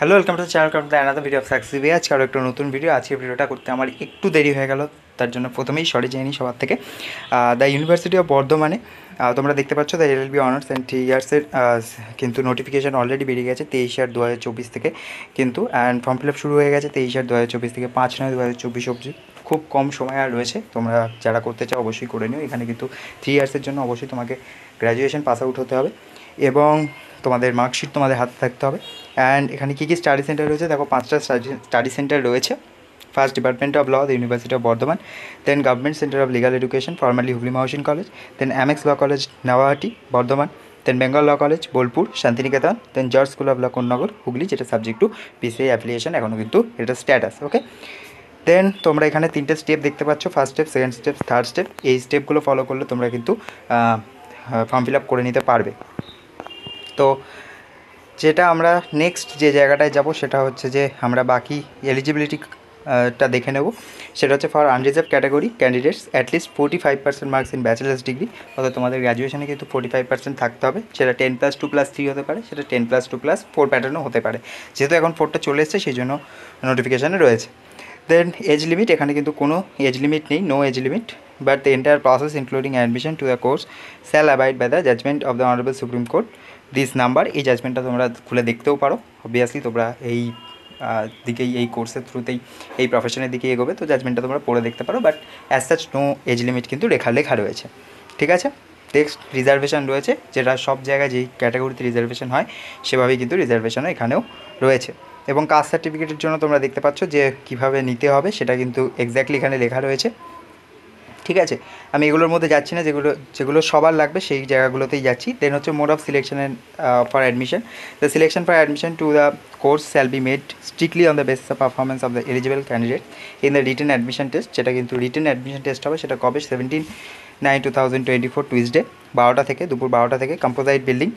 Hello, welcome to channel come another video of success way. আজকে আরও একটা নতুন ভিডিও। আজকে ভিডিওটা করতে আমার একটু দেরি হয়ে গেল, তার জন্য প্রথমেই সরি জেনে নিই সবার থেকে। দ্য ইউনিভার্সিটি অফ বর্ধমানে তোমরা দেখতে পাচ্ছ দ্য এলএলবি অনার্স অ্যান্ড 3 ইয়ার্সের কিন্তু নোটিফিকেশান অলরেডি বেরিয়ে গেছে 23/8/2024 থেকে কিন্তু, অ্যান্ড ফর্ম ফিল আপ শুরু হয়ে গেছে 23/8/2024 থেকে 5/9/2024 অবধি। খুব কম সময় আর রয়েছে, তোমরা যারা করতে চাও অবশ্যই করে নিও। এখানে কিন্তু 3 ইয়ার্সের জন্য অবশ্যই তোমাকে গ্র্যাজুয়েশন পাস আউট হতে হবে এবং তোমাদের মার্কশিট তোমাদের হাতে থাকতে হবে। অ্যান্ড এখানে কী কী স্টাডি সেন্টার রয়েছে দেখো, 5টা স্টাডি সেন্টার রয়েছে। First department of law, the university of Bardhaman, then government centre of legal education, formerly Hooghly Mohsin college, then MX law college Nawahati Bardhaman, then Bengal law college Bolpur Santiniketan, then George school of law Konnagar Hooghly, যেটা subject two PCI affiliation এখনও কিন্তু এটা status. ওকে, দেন তোমরা এখানে 3টে step দেখতে পাচ্ছ, first step, second step, third step. এই স্টেপগুলো ফলো করলে তোমরা কিন্তু ফর্ম ফিল আপ করে নিতে পারবে। তো যেটা আমরা নেক্সট যে জায়গাটায় যাব সেটা হচ্ছে যে আমরা বাকি এলিজিবিলিটিটা দেখে নেব। সেটা হচ্ছে for unreserved category candidates at least 45% marks in bachelor's degree, অর্থাৎ তোমাদের গ্র্যাজুয়েশনে কিন্তু 45% থাকতে হবে। সেটা 10+2+3 হতে পারে, সেটা 10+2+4 প্যাটার্নও হতে পারে। যেহেতু এখন 4টা চলে এসছে সেই জন্য নোটিফিকেশানে রয়েছে। দেন এজ লিমিট, এখানে কিন্তু কোনো এজ লিমিট নেই, no age limit, but the entire process including admission to the course shall abide by the judgment of the honourable supreme court this number. এই জাজমেন্টটা তোমরা খুলে দেখতেও পারো। অবভিয়াসলি তোমরা এই দিকেই, এই কোর্সের থ্রুতেই এই প্রফেশনের দিকে এগোবে, তো জাজমেন্টটা তোমরা পড়ে দেখতে পারো। But as such no age limit কিন্তু লেখা রয়েছে, ঠিক আছে। নেক্সট রিজার্ভেশন রয়েছে, যেটা সব জায়গায় যেই ক্যাটাগরিতে রিজার্ভেশন হয় সেভাবেই কিন্তু রিজার্ভেশনও এখানেও রয়েছে। এবং কাস্ট সার্টিফিকেটের জন্য তোমরা দেখতে পাচ্ছ যে কীভাবে নিতে হবে সেটা কিন্তু এক্স্যাক্টলি এখানে লেখা রয়েছে, ঠিক আছে। আমি এগুলোর মধ্যে যাচ্ছি না, যেগুলো সবার লাগবে সেই জায়গাগুলোতেই যাচ্ছি। দেন হচ্ছে mode of selection and for admission, the selection for admission to the course shall be made strictly on the basis of performance of the eligible candidate in the written admission test. যেটা কিন্তু written admission test হবে, সেটা কবে? 17/9/2024 Tuesday 12টা থেকে, দুপুর 12টা থেকে, composite building,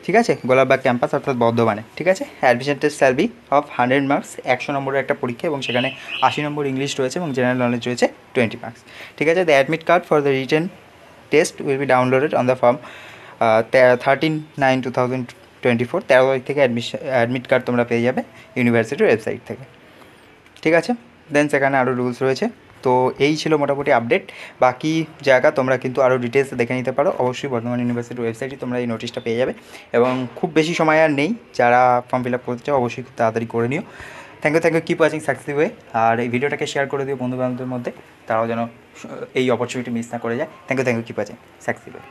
ঠিক আছে, গোলাপবাগ ক্যাম্পাস অর্থাৎ বর্ধমানে, ঠিক আছে। Admission test shall be of 100 marks, 100 নম্বরের একটা পরীক্ষা এবং সেখানে 80 নম্বর ইংলিশ রয়েছে এবং জেনারেল নলেজ রয়েছে 20 মার্কস, ঠিক আছে। The admit card for the written test will be downloaded on the form 13/9/2024, 13 তারিখ থেকে অ্যাডমিট কার্ড তোমরা পেয়ে যাবে ইউনিভার্সিটির ওয়েবসাইট থেকে, ঠিক আছে। দেন সেখানে আরও রুলস রয়েছে। তো এই ছিল মোটামুটি আপডেট। বাকি জায়গা তোমরা কিন্তু আরও ডিটেলস দেখে নিতে পারো। অবশ্যই বর্ধমান ইউনিভার্সিটির ওয়েবসাইটে তোমরা এই নোটিশটা পেয়ে যাবে এবং খুব বেশি সময় আর নেই। যারা ফর্ম ফিল আপ করতে চাও অবশ্যই খুব তাড়াতাড়ি করে নিও। Thank you, keep watching success way. আর এই ভিডিওটাকে শেয়ার করে দিও বন্ধুবান্ধবদের মধ্যে, তারাও যেন এই অপরচুনিটি মিস না করে যায়। Thank you, keep watching success way.